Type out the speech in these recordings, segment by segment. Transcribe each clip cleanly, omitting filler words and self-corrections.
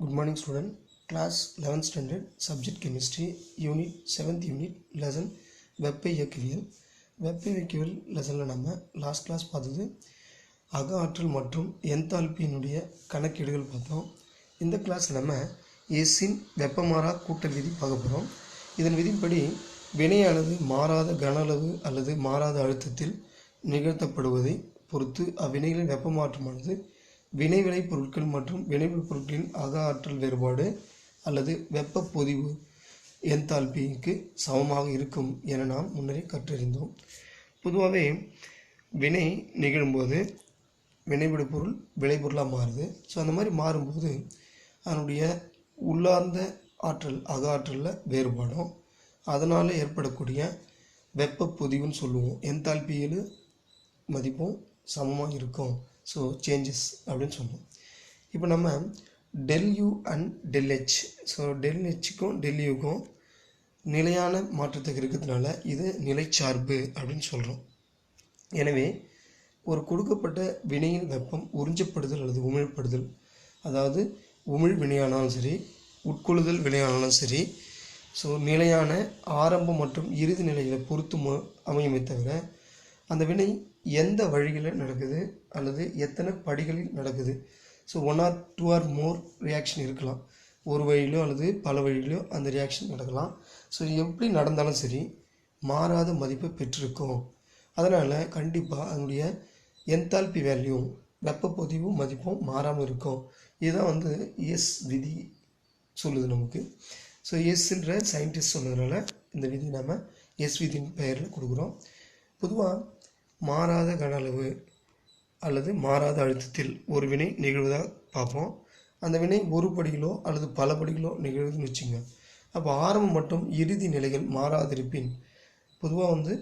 Good morning student. Class 11th standard subject chemistry unit 7th unit lesson வெப்ப இயக்கவியல். வெப்ப இயக்கவியல் லெசனில் நம்ம லாஸ்ட் கிளாஸ் பார்த்தது அக ஆற்றல் மற்றும் என்தால்பியினுடைய கணக்கீடுகள் பார்த்தோம். இந்த கிளாஸ் நம்ம எஸ்ஸின் வெப்பமாறா கூட்டல் விதி பார்க்க போகிறோம். இதன் விதிப்படி வினையானது மாறாத கன அளவு அல்லது மாறாத அழுத்தத்தில் நிகழ்த்தப்படுவதை பொறுத்து அவ்வினைகளின் வெப்பமாற்றமானது வினைவிளை பொருட்கள் மற்றும் வினைவிளை பொருட்களின் அக ஆற்றல் வேறுபாடு அல்லது வெப்ப பொதிவு என்தால்பிக்கு சமமாக இருக்கும் என நாம் முன்னரே கற்றறிந்தோம். பொதுவாகவே வினை நிகழும்போது வினைவிடு பொருள் விளைபொருளாக மாறுது. ஸோ அந்த மாதிரி மாறும்போது அதனுடைய உள்ளார்ந்த ஆற்றல் அக ஆற்றலில் வேறுபாடும் அதனால் ஏற்படக்கூடிய வெப்ப பொதிவுன்னு சொல்லுவோம். என்தால்பியில் மதிப்பும் சமமாக இருக்கும். ஸோ சேஞ்சஸ் அப்படின்னு சொன்னோம். இப்போ நம்ம del U and del H, so del ஹெச்சுக்கும் டெல் யூக்கும் நிலையான மாற்றத்துக்கு இருக்கிறதுனால இது நிலைச்சார்பு அப்படின்னு சொல்கிறோம். எனவே ஒரு கொடுக்கப்பட்ட வினையின் வெப்பம் உறிஞ்சப்படுதல் அல்லது உமிழ்ப்படுதல், அதாவது உமிழ் வினையானாலும் சரி உட்கொள்ளுதல் வினையானாலும் சரி, ஸோ நிலையான ஆரம்ப மற்றும் இறுதி நிலைகளை பொறுத்து அமையுமே தவிர அந்த வினை எந்த வழிகளில் நடக்குது அல்லது எத்தனை படிகளில் நடக்குது, so 1 or 2 or more reaction இருக்கலாம். ஒரு வழியிலோ அல்லது பல வழியிலோ அந்த ரியாக்ஷன் நடக்கலாம். ஸோ எப்படி நடந்தாலும் சரி மாறாத மதிப்பை பெற்றிருக்கும். அதனால் கண்டிப்பாக அதனுடைய என்தால்பி வேல்யூ வெப்ப பொதிவு மதிப்பும் மாறாமல் இருக்கும். இதுதான் எஸ் விதி சொல்லுது நமக்கு. ஸோ எஸ்ன்ற சயின்டிஸ்ட் சொன்னதுனால இந்த விதி நம்ம எஸ் விதியின் பெயரில் கொடுக்குறோம். பொதுவாக மாறாத கன அளவு அல்லது மாறாத அழுத்தத்தில் ஒரு வினை நிகழ்வதாக பார்ப்போம். அந்த வினை ஒரு படிகளோ அல்லது பல படிகளோ நிகழ்வுன்னு வச்சுங்க. அப்போ ஆரம்பம் மற்றும் இறுதி நிலைகள் மாறாதிருப்பின் பொதுவாக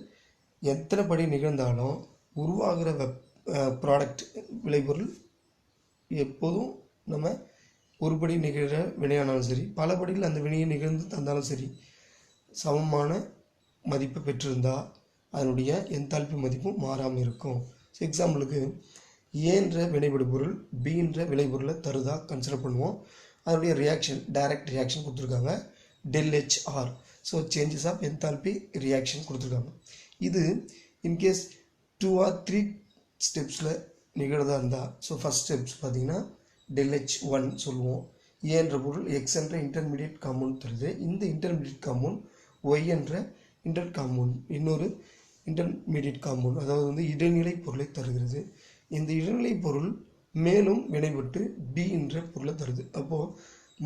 எத்தனை படி நிகழ்ந்தாலும் உருவாகிற ப்ராடக்ட் விளைபொருள் எப்போதும் நம்ம ஒரு படி நிகழ்கிற வினையானாலும் சரி பல படிகள் அந்த வினையை நிகழ்ந்து தந்தாலும் சரி சமமான மதிப்பை பெற்றிருந்தால் அதனுடைய என்தால்பி மதிப்பும் மாறாமல் இருக்கும். ஸோ எக்ஸாம்பிளுக்கு ஏன்ற வினைபடு பொருள் பின்ற விளைபொருளை தருதா கன்சிடர் பண்ணுவோம். அதனுடைய ரியாக்ஷன் டைரக்ட் ரியாக்ஷன் கொடுத்துருக்காங்க del H R. So changes of enthalpy reaction கொடுத்துருக்காங்க. இது இன்கேஸ் 2 or 3 ஸ்டெப்ஸில் நிகழ்தாக இருந்தால், ஸோ ஃபஸ்ட் ஸ்டெப்ஸ் பார்த்திங்கன்னா டெல் ஹெச்1 சொல்லுவோம். ஏன்ற பொருள் எக்ஸ் என்ற இன்டர்மீடியட் காம்பவுண்ட் தருது. இந்த இன்டர்மீடியட் காம்பவுண்ட் ஒய் என்ற இன்டர் காம்பவுண்ட் இன்னொரு இன்டர்மீடியட் காம்பவுண்ட், அதாவது இடைநிலை பொருளை தருகிறது. இந்த இடைநிலை பொருள் மேலும் வினைபட்டு பி என்ற பொருளை தருது. அப்போது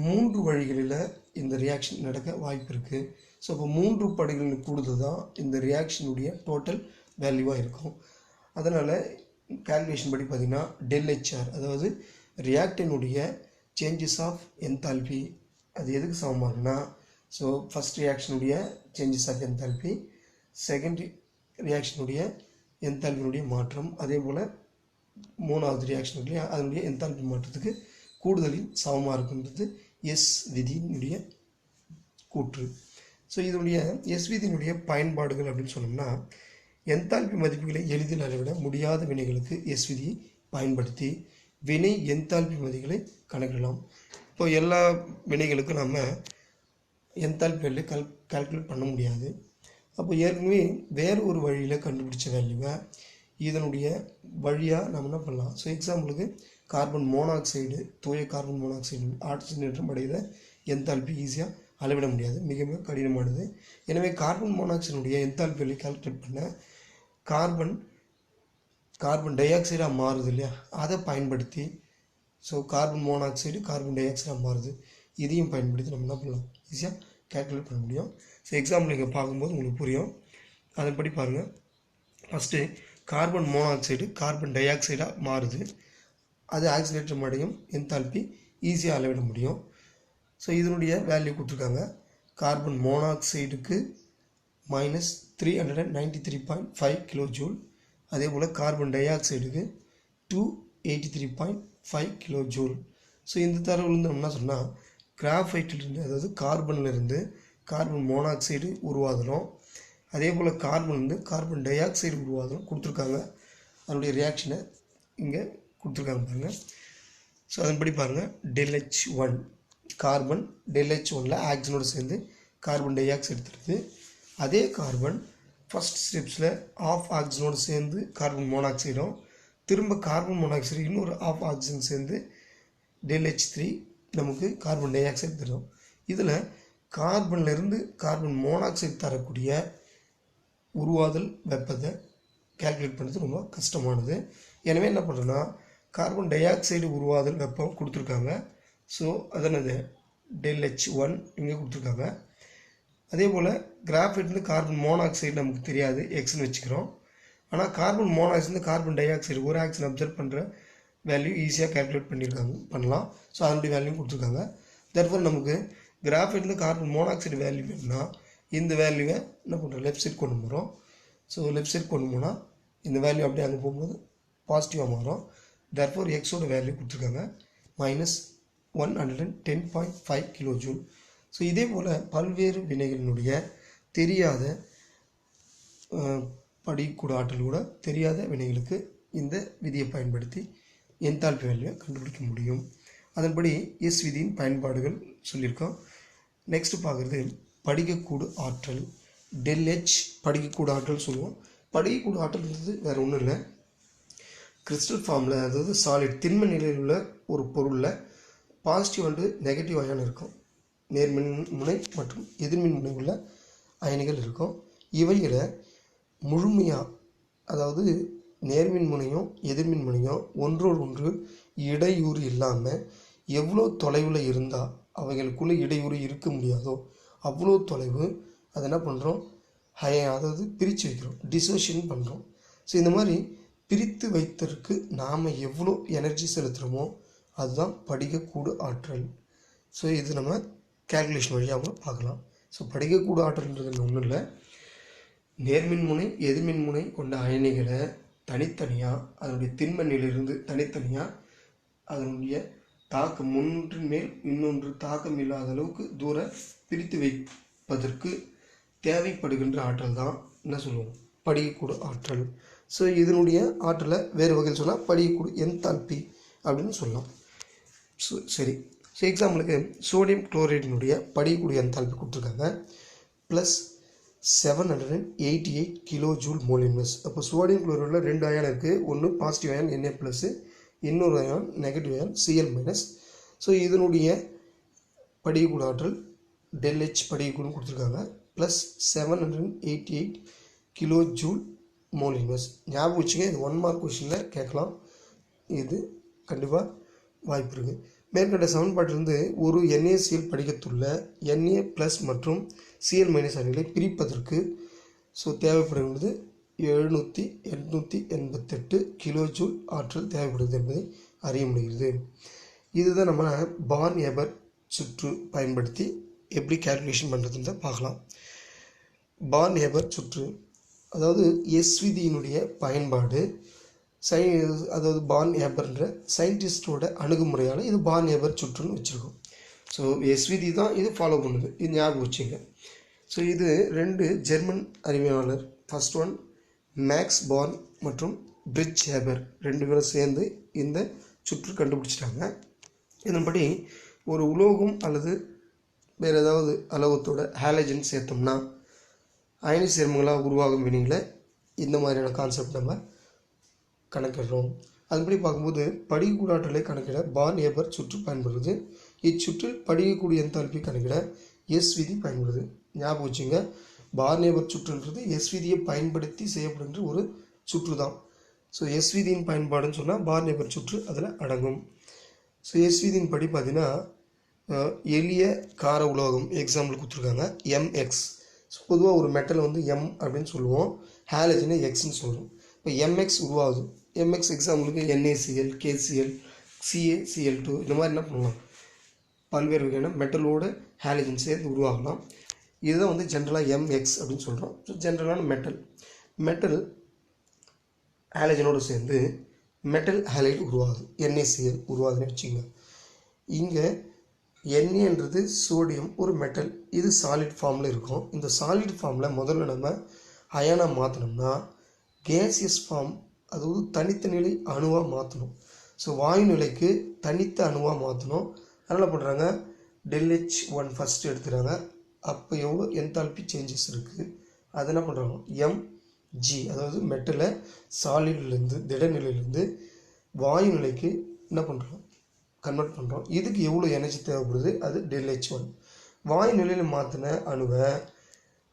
3 வழிகளில் இந்த ரியாக்ஷன் நடக்க வாய்ப்பு இருக்குது. ஸோ அப்போ 3 படிகளில் கூடுதல் தான் இந்த ரியாக்ஷனுடைய டோட்டல் வேல்யூவாக இருக்கும். அதனால் கால்குலேஷன் படி பார்த்திங்கன்னா டெல் ஹெச்ஆர், அதாவது ரியாக்டனுடைய சேஞ்சஸ் ஆஃப் என்தால்பி அது எதுக்கு சமமாகுன்னா, ஸோ ஃபஸ்ட் ரியாக்ஷனுடைய சேஞ்சஸ் ஆஃப் என்தால்பி, செகண்ட் ரியாக்ஷனுடைய என்தால்பியினுடைய மாற்றம், அதே போல் மூணாவது ரியாக்ஷனுடைய அதனுடைய என்தால்பி மாற்றத்துக்கு கூடுதலின் சமமாக இருக்குன்றது எஸ் விதியினுடைய கூற்று. ஸோ இதனுடைய எஸ் விதியினுடைய பயன்பாடுகள் அப்படின்னு சொன்னோம்னா, என்தால்பி மதிப்புகளை எளிதில் அளவிட முடியாத வினைகளுக்கு எஸ் விதியை பயன்படுத்தி வினை என்தால்பி மதிப்புகளை கணக்கிடலாம். இப்போ எல்லா வினைகளுக்கும் நம்ம என்தால்பி வேல்யூ கால்குலேட் பண்ண முடியாது. அப்போ ஏற்கனவே வேறு ஒரு வழியில் கண்டுபிடிச்ச வேல்யூவை இதனுடைய வழியாக நம்ம என்ன பண்ணலாம். ஸோ எக்ஸாம்பிளுக்கு கார்பன் மோனாக்சைடு, தூய கார்பன் மோனாக்சைடு ஆக்சிஜனேற்றம் அடைகிற என்தால்பி ஈஸியாக அளவிட முடியாது, மிக மிக கடினமானது. எனவே கார்பன் மோனாக்சைடுடைய என்தால்பி வேல்யூ கால்குலேட் பண்ண கார்பன் டை ஆக்சைடாக மாறுது இல்லையா, அதை பயன்படுத்தி, ஸோ கார்பன் மோனாக்சைடு கார்பன் டை ஆக்சைடாக மாறுது, இதையும் பயன்படுத்தி நம்ம என்ன பண்ணலாம், ஈஸியாக கால்குலேட் பண்ண முடியும். ஸோ எக்ஸாம்பிள் நீங்கள் பார்க்கும்போது உங்களுக்கு புரியும். அதன்படி பாருங்கள். ஃபஸ்ட்டு கார்பன் மோனாக்சைடு கார்பன் டை ஆக்சைடாக மாறுது, அது ஆக்சிலேற்றம் அடையும் என்தால்பி ஈஸியாக அளவிட முடியும். ஸோ இதனுடைய வேல்யூ கொடுத்துருக்காங்க. கார்பன் மோனாக்சைடுக்கு -393.5 கிலோ ஜூல், அதே போல் கார்பன் டை ஆக்சைடுக்கு 283.5 கிலோ ஜூல். ஸோ இந்த தரவுலேருந்து நம்ம என்ன சொன்னால், கிராஃபைட்டிலிருந்து, அதாவது கார்பன்லேருந்து கார்பன் மோனாக்சைடு உருவாதலும் அதே போல் கார்பன் டை ஆக்சைடு உருவாதலும் கொடுத்துருக்காங்க. அதனுடைய ரியாக்ஷனை இங்கே கொடுத்துருக்காங்க பாருங்கள். ஸோ அதன்படி பாருங்கள், del H1 கார்பன் ΔH1ல் ஆக்சிஜனோடு சேர்ந்து கார்பன் டை ஆக்சைடு எடுத்துருது. அதே கார்பன் ஃபஸ்ட் ஸ்டெப்ஸில் ஆஃப் ஆக்சிஜனோடு சேர்ந்து கார்பன் மோனாக்சைடும், திரும்ப கார்பன் மோனாக்சைடு இன்னொரு ஆஃப் ஆக்சிஜன் சேர்ந்து ΔH3 நமக்கு கார்பன் டை ஆக்சைடு தரும். இதில் கார்பன்லேருந்து கார்பன் மோனாக்சைடு தரக்கூடிய உருவாதல் வெப்பத்தை கால்குலேட் பண்ணுறது ரொம்ப கஷ்டமானது. எனவே என்ன பண்ணுறோன்னா, கார்பன் டை ஆக்சைடு உருவாதல் வெப்பம் கொடுத்துருக்காங்க. ஸோ அதனது ΔH1 இங்கே கொடுத்துருக்காங்க. அதே போல் கிராஃபைட்லேருந்து கார்பன் மோனாக்சைடு நமக்கு தெரியாது, எக்ஸ்ன்னு வச்சுக்கிறோம். ஆனால் carbon monoxide carbon di oxide ஒரு ஆக்சிஜன் அப்சர்வ் பண்ணுற வேல்யூ ஈஸியாக கால்குலேட் பண்ணலாம். ஸோ அதனுடைய வேல்யூ கொடுத்துருக்காங்க. தர்ஃபோர் நமக்கு கிராஃபைட்லேருந்து கார்பன் மோனாக்சைடு வேல்யூ வேணும்னா இந்த வேல்யூவை என்ன பண்ணுறோம், லெஃப்ட் சைட் கொண்டு போகிறோம். ஸோ லெஃப்ட் சைட் கொண்டு போனால் இந்த வேல்யூ அப்படியே அங்கே போகும்போது பாசிட்டிவாக மாறும். தர்ஃபோர் எக்ஸோட வேல்யூ கொடுத்துருக்காங்க -110.5 கிலோஜூல். ஸோ இதே போல் பல்வேறு வினைகளினுடைய தெரியாத படிக்கூட ஆற்றல் கூட தெரியாத வினைகளுக்கு இந்த விதியை பயன்படுத்தி என்தால்பி வேல்யூவை கண்டுபிடிக்க முடியும். அதன்படி எஸ் விதியின் பயன்பாடுகள் சொல்லியிருக்கோம். நெக்ஸ்ட் பார்க்குறது படிக்கக்கூடு ஆற்றல். ΔH படிக்கக்கூடு ஆற்றல் சொல்லுவோம். படிக்கக்கூடு ஆற்றல்ன்றது வேறு ஒன்றும் இல்லை, கிறிஸ்டல் ஃபார்மில், அதாவது சாலிட் திண்ம நிலையில் உள்ள ஒரு பொருளில் பாசிட்டிவ் அண்டு நெகட்டிவ் அயன் இருக்கும். நேர்மின் முனை மற்றும் எதிர்மின் முனை உள்ள அயனிகள் இருக்கும். இவையில் முழுமையாக, அதாவது நேர்மின் முனையும் எதிர்மின் முனையும் ஒன்றோடு ஒன்று இடையூறு இல்லாமல் எவ்வளோ தொலைவில் இருந்தால் அவைகளுக்குள்ளே இடையூறு இருக்க முடியாதோ அவ்வளோ தொலைவு அதை என்ன பண்ணுறோம், அதாவது பிரித்து வைக்கிறோம், டிசோஷியேஷன் பண்ணுறோம். ஸோ இந்த மாதிரி பிரித்து வைத்ததற்கு நாம் எவ்வளோ எனர்ஜி செலுத்துகிறோமோ அதுதான் படிக்கக்கூடு ஆற்றல். ஸோ இது நம்ம கேல்குலேஷன் வழியாக பார்க்கலாம். ஸோ படிக்கக்கூடு ஆற்றல்ன்றது ஒன்றும் இல்லை, நேர்மின் முனை எதிர்மின் முனை கொண்ட அயனிகளை தனித்தனியாக அதனுடைய திண்ம நிலையிலிருந்து தனித்தனியாக அதனுடைய தாக்கம் ஒன்றின் மேல் இன்னொன்று தாக்கம் இல்லாத அளவுக்கு தூர பிரித்து வைப்பதற்கு தேவைப்படுகின்ற ஆற்றல் தான் என்ன சொல்லுவோம், படிக்கக்கூடு ஆற்றல். ஸோ இதனுடைய ஆற்றலை வேறு வகையில் சொன்னால் படிக்கக்கூடு என்தால்பி அப்படின்னு சொல்லலாம். சரி, ஸோ எக்ஸாம்பிளுக்கு சோடியம் குளோரைடினுடைய படிக்கக்கூடிய என்தால்பி கொடுத்துருக்காங்க +788 கிலோஜூல் மோல் இன்வெர்ஸ். அப்போ சோடியம் குளோரைடில் 2 அயான் இருக்குது, ஒன்று பாசிட்டிவ் அயான் Na+, இன்னொரு அயான் நெகட்டிவ் அயான் Cl-. ஸோ இதனுடைய படிக்கக்கூட ஆற்றல் ΔH படிக்கக்கூடுன்னு கொடுத்துருக்காங்க +788 கிலோஜூல் மோல் இன்வெர்ஸ். ஞாபகம் வச்சுங்க, இது 1 மார்க் கொஷினில் கேட்கலாம், இது கண்டிப்பாக வாய்ப்பு இருக்குது. மேற்கண்ட சமன்பாட்டிலிருந்து ஒரு NaCl படிக்கத்துள்ள Na+ மற்றும் Cl- அணிகளை பிரிப்பதற்கு தேவைப்படுகிறது 888 கிலோஜூல் ஆற்றல் தேவைப்படுகிறது என்பதை அறிய முடிகிறது. இதுதான் நம்ம பார்ன் எபர் சுற்று பயன்படுத்தி எப்படி கால்குலேஷன் பண்ணுறதுன்னு பார்க்கலாம். பார்ன் எபர் சுற்று, அதாவது எஸ் விதியினுடைய பயன்பாடு, அதாவது பார்ன் எபர்ன்ற சயின்டிஸ்டோட அணுகுமுறையால் இது பார்ன் எபர் சுற்றுன்னு வச்சுருக்கோம். ஸோ எஸ் விதி தான் இது ஃபாலோ பண்ணுது, இது ஞாபகம் வச்சுங்க. ஸோ இது 2 ஜெர்மன் அறிவியலாளர், ஃபர்ஸ்ட் ஒன் மேக்ஸ் பார்ன் மற்றும் பிரிட்ஜ் ஹேபர், 2 பேரும் சேர்ந்து இந்த சுற்று கண்டுபிடிச்சிட்டாங்க. இதன்படி ஒரு உலோகம் அல்லது வேறு ஏதாவது அலோகத்தோட ஹாலஜன் சேர்த்தோம்னா அயனி சேர்மங்களாக உருவாகும் வினைகளை இந்த மாதிரியான கான்செப்ட் நம்ம கணக்கிடுறோம். அதுபடி பார்க்கும்போது படிக்கக்கூடு ஆற்றலை கணக்கிட பார்ன் எபர் சுற்று பயன்படுது. இச்சுற்றில் படிக்கக்கூடிய என்தால்பி கணக்கிட எஸ் விதி பயன்படுது. ஞாபகம் வச்சுங்க, பார்ன் எபர் சுற்றுன்றது எஸ் விதியை பயன்படுத்தி செய்யப்படுகின்ற ஒரு சுற்று தான். ஸோ எஸ் விதியின் பயன்பாடுன்னு சொன்னால் பார்ன் எபர் சுற்று அதில் அடங்கும். ஸோ எஸ் விதியின் படி பார்த்தீங்கன்னா எளிய கார உலோகம் எக்ஸாம்பிள் கொடுத்துருக்காங்க MX. ஸோ பொதுவாக ஒரு மெட்டலை வந்து M அப்படின்னு சொல்லுவோம், ஹாலஜனை எக்ஸ்ன்னு சொல்லுவோம். இப்போ MX உருவாகுது. MX எக்ஸாம்பிளுக்கு NaCl, KCl, CaCl2 இந்த மாதிரி என்ன பண்ணலாம், பல்வேறு வகையான மெட்டலோட ஹாலஜன் சேர்ந்து உருவாகலாம். இதுதான் வந்து ஜென்ரலாக MX அப்படின்னு சொல்கிறோம். ஸோ ஜென்ரலான மெட்டல் ஹாலஜனோடு சேர்ந்து மெட்டல் ஹாலைடு உருவாகுது, NaCl உருவாகுதுன்னு வச்சுங்க. இங்கே Naன்றது சோடியம் ஒரு மெட்டல், இது சாலிட் ஃபார்மில் இருக்கும். இந்த சாலிட் ஃபார்மில் முதல்ல நம்ம அயனாக மாற்றினோம்னா கேசியஸ் ஃபார்ம், அதாவது தனித்த நிலை அணுவாக மாற்றணும். ஸோ வாயு நிலைக்கு தனித்த அணுவாக மாற்றணும். அதனால் பண்ணுறாங்க ΔH1 ஃபஸ்ட்டு எடுத்துகிறாங்க. அப்போ எவ்வளோ என்தால்பி சேஞ்சஸ் இருக்குது அது என்ன பண்ணுறாங்க mg, அதாவது மெட்டலை சாலிட்லேருந்து திடநிலையிலேருந்து வாயு நிலைக்கு என்ன பண்ணுறோம் கன்வெர்ட் பண்ணுறோம். இதுக்கு எவ்வளோ எனர்ஜி தேவைப்படுது அது ΔH1. வாயு நிலையில் மாற்றின அணுவை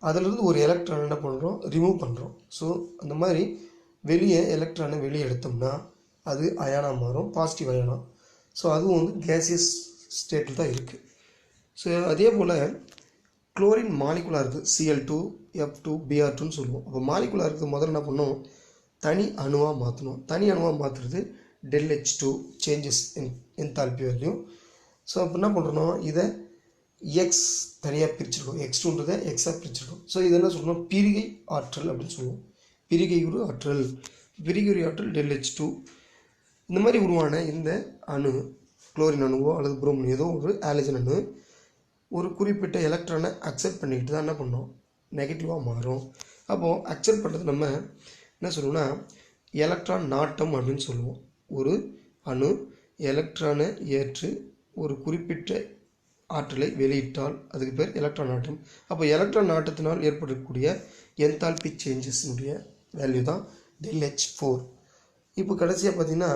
அதிலிருந்து ஒரு எலக்ட்ரான் என்ன பண்ணுறோம் ரிமூவ் பண்ணுறோம். ஸோ அந்த மாதிரி வெளியே எலக்ட்ரானை வெளியே எடுத்தோம்னா அது அயானாக மாறும், பாசிட்டிவ் அயானா. ஸோ அதுவும் வந்து கேசியஸ் ஸ்டேட்டில் தான் இருக்குது. ஸோ அதே போல் குளோரின் மாலிகுலாக இருக்குது, Cl2 F2 Br2ன்னு சொல்லுவோம். அப்போ மாலிகுலாக இருக்குது முதல்ல என்ன பண்ணணும் தனி அணுவாக மாற்றணும். தனி அணுவாக மாற்றுறது ΔH2 changes enthalpy value. So அப்போ என்ன பண்ணுறோம் இதை எக்ஸ் தனியாக பிரிச்சிருக்கோம், x2ன்றதை எக்ஸாக பிரிச்சிருக்கோம். ஸோ இது என்ன சொல்லணும் பிரிகை ஆற்றல் அப்படின்னு சொல்லுவோம். பிரிகையுறு ஆற்றல், பிரிகையுறு ஆற்றல் ΔH2. இந்த மாதிரி உருவான இந்த அணு குளோரின் அணுவோ அல்லது புரோமின் ஏதோ ஒரு ஆலஜன் அணு ஒரு குறிப்பிட்ட எலக்ட்ரானை அக்செப்ட் பண்ணிக்கிட்டு தான் என்ன பண்ணோம் நெகட்டிவாக மாறும். அப்போது அக்செப்ட் பண்ணுறது நம்ம என்ன சொல்லுவோம்னா எலக்ட்ரான் நாட்டம் அப்படின்னு சொல்லுவோம். ஒரு அணு எலக்ட்ரானை ஏற்று ஒரு குறிப்பிட்ட ஆற்றலை வெளியிட்டால் அதுக்கு பேர் எலக்ட்ரான் நாட்டம். அப்போ எலக்ட்ரான் நாட்டத்தினால் ஏற்படக்கூடிய என்தால்பி சேஞ்சஸினுடைய வேல்யூ தான் ΔH4. இப்போ கடைசியாக பார்த்தீங்கன்னா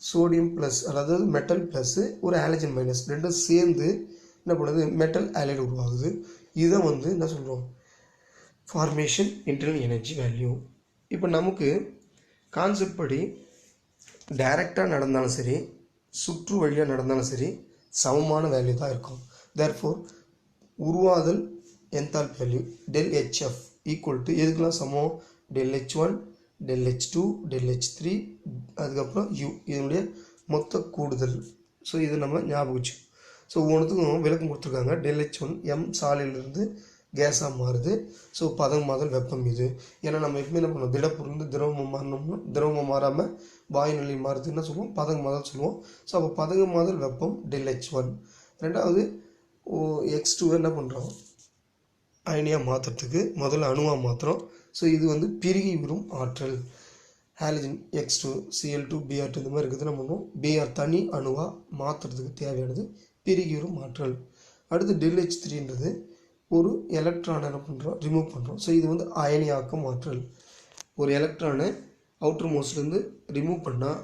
சோடியம் ப்ளஸ், அதாவது மெட்டல் ப்ளஸ்ஸு ஒரு ஆலஜன் மைனஸ் ரெண்டும் சேர்ந்து என்ன பண்ணுது மெட்டல் ஆலைடு உருவாகுது. இதை வந்து என்ன சொல்கிறோம் ஃபார்மேஷன் இன்டர்னல் எனர்ஜி வேல்யூ. இப்போ நமக்கு கான்செப்ட் படி டைரெக்டாக நடந்தாலும் சரி சுற்று வழியாக நடந்தாலும் சரி சமமான வேல்யூ தான் இருக்கும். தேர்ஃபோர் உருவாதல் enthalpy value ΔHF equal to எதுக்கெல்லாம் சமம் ΔH1 ΔH2 ΔH3 அதுக்கப்புறம் U, இதனுடைய மொத்த கூடுதல். ஸோ இது நம்ம ஞாபகம் வச்சு. ஸோ ஒவ்வொன்றுத்துக்கும் விளக்கம் கொடுத்துருக்காங்க. ΔH1 M சாலிலிருந்து கேஸாக மாறுது. ஸோ பதமாதல் வெப்பம் இது. ஏன்னா நம்ம எப்பவுமே என்ன பண்ணுவோம் திடப்பொருள் திரவமாக மாறினோம்னா திரவமாக மாறாமல் வாயு நிலை மாறுது என்ன சொல்லுவோம் பதமாதல் சொல்லுவோம். ஸோ அப்போ பதமாதல் வெப்பம் ΔH1. ரெண்டாவது X2 என்ன பண்ணுறோம் அயனியாக மாற்றுறதுக்கு முதல்ல அணுவாக மாற்றுறோம். ஸோ இது வந்து பிரிகை விரும் ஆற்றல் ஹாலஜன் X2 Cl2 Br2 இந்த மாதிரி இருக்குது. நம்ம பண்ணுவோம் Br தனி அணுவாக மாற்றுறதுக்கு தேவையானது பிரிகை விரும் ஆற்றல். அடுத்து ΔH3ன்றது ஒரு எலக்ட்ரானை என்ன பண்ணுறோம் ரிமூவ் பண்ணுறோம். ஸோ இது வந்து அயனியாக்கம் ஆற்றல். ஒரு எலக்ட்ரானை அவுட்டர் மோஸ்ட்லேருந்து ரிமூவ் பண்ணால்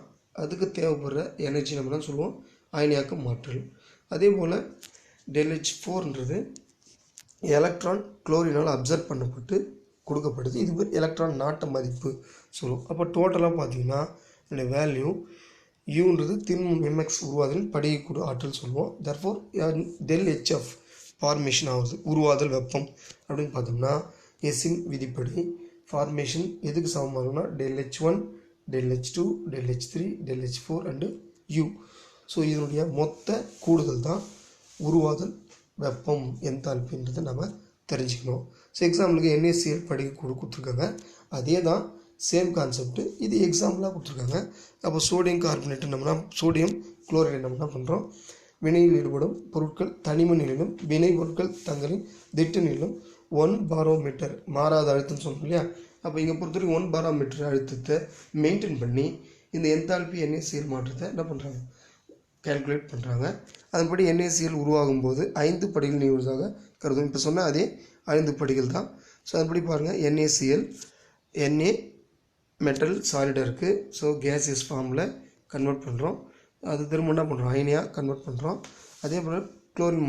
அதுக்கு தேவைப்படுற எனர்ஜி நம்ம தான் சொல்லுவோம் அயனியாக்கம் ஆற்றல். அதே போல் ΔH4ன்றது எலக்ட்ரான் குளோரினால் அப்சர்வ் பண்ணப்பட்டு கொடுக்கப்படுது. இது பேர் எலக்ட்ரான் நாட்ட மதிப்பு சொல்லுவோம். அப்போ டோட்டலாக பார்த்தீங்கன்னா இந்த வேல்யூ யூன்றது திண்மம் mx உருவாதலின் படியக்கூடு ஆற்றல் சொல்லுவோம். தர்ஃபோர் ΔHF ஃபார்மேஷன் ஆகுது உருவாதல் வெப்பம் அப்படின்னு பார்த்தோம்னா எஸ்ஸின் விதிப்படி ஃபார்மேஷன் எதுக்கு சமமாகும்னா ΔH1 ΔH2 ΔH3 ΔH4 and U. So இதனுடைய மொத்த கூடுதல் தான் உருவாதல் வெப்பம் என்தால்பின்றதை நம்ம தெரிஞ்சுக்கணும். ஸோ எக்ஸாம்பிளுக்கு NaCl படிக்க கொடுத்துருக்காங்க. அதே தான் சேம் கான்செப்ட்டு இது எக்ஸாம்பிளாக கொடுத்துருக்காங்க. அப்போ சோடியம் கார்பனேட் நம்மனா சோடியம் குளோரைடு நம்ம என்ன பண்ணுறோம் வினையில் ஈடுபடும் பொருட்கள் தனிம நிலையிலும் வினை பொருட்கள் தங்களின் திட்ட நிலையிலும் 1 பாரோமீட்டர் மாறாத அழுத்தம்னு சொன்னோம் இல்லையா. அப்போ இங்கே பொறுத்தவரைக்கும் 1 பாரோமீட்டர் அழுத்தத்தை மெயின்டைன் பண்ணி இந்த என்தால்பி NaCl மாற்றத்தை என்ன பண்ணுறாங்க கேல்குலேட் பண்ணுறாங்க. அதன்படி NaCl உருவாகும் போது 5 படிகள் நீடுவதாக கருதும். இப்போ சொன்னால் அதே 5 படிகள் தான். ஸோ அதன்படி பாருங்கள் NaCl Na மெட்டல் சாலிடாக இருக்குது. ஸோ கேசியஸ் ஃபார்மில் கன்வெர்ட் பண்ணுறோம். அது திரும்ப என்ன பண்ணுறோம் அயனியாக கன்வெர்ட் பண்ணுறோம். அதே போல் குளோரின்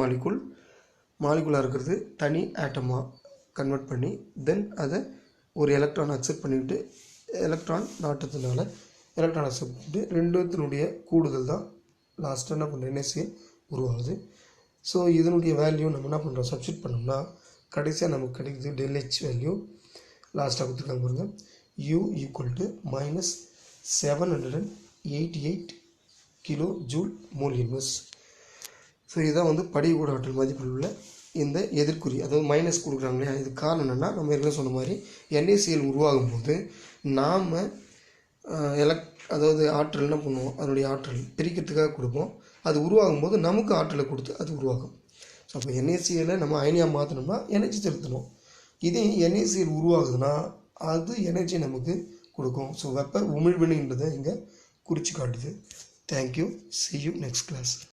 மாலிகுலாக இருக்கிறது தனி ஆட்டமாக கன்வெர்ட் பண்ணி தென் அதை ஒரு எலக்ட்ரான் அக்செப்ட் பண்ணிக்கிட்டு எலக்ட்ரான் நாட்டத்தினால எலக்ட்ரான் அக்செப்ட் பண்ணிட்டு ரெண்டுத்தினுடைய கூடுதல் தான் லாஸ்ட்டாக என்ன பண்ணுறோம் NaCl உருவாகுது. ஸோ இதனுடைய வேல்யூ நம்ம என்ன பண்ணுறோம் சப்ஸ்டிட் பண்ணோம்னா கடைசியாக நமக்கு கிடைக்குது ΔH வேல்யூ லாஸ்ட்டாக கொடுத்துருக்காங்க பாருங்கள் U equal to -788 kilo joule mole inverse. So இதுதான் வந்து படிக்கூட ஆற்றல் மதிப்பில் உள்ள இந்த எதிர்குறி, அதாவது மைனஸ் கொடுக்குறாங்க இல்லையா. இது காரணம் என்னென்னா நம்ம ஏற்கனவே சொன்ன மாதிரி NaCl உருவாகும் போது நாம் அதாவது ஆற்றல் என்ன பண்ணுவோம் அதனுடைய ஆற்றல் பிரிக்கிறதுக்காக கொடுப்போம். அது உருவாகும் போது நமக்கு ஆற்றலை கொடுத்து அது உருவாகும். ஸோ அப்போ NaCl நம்ம அயனியாக மாற்றினோம்னா எனர்ஜி செலுத்தணும். இதே NaCl உருவாகுதுன்னா அது எனர்ஜி நமக்கு கொடுக்கும். ஸோ வெப்ப உமிழ்வினைன்றதை இங்கே குறித்து காட்டுது. Thank you. See you next class.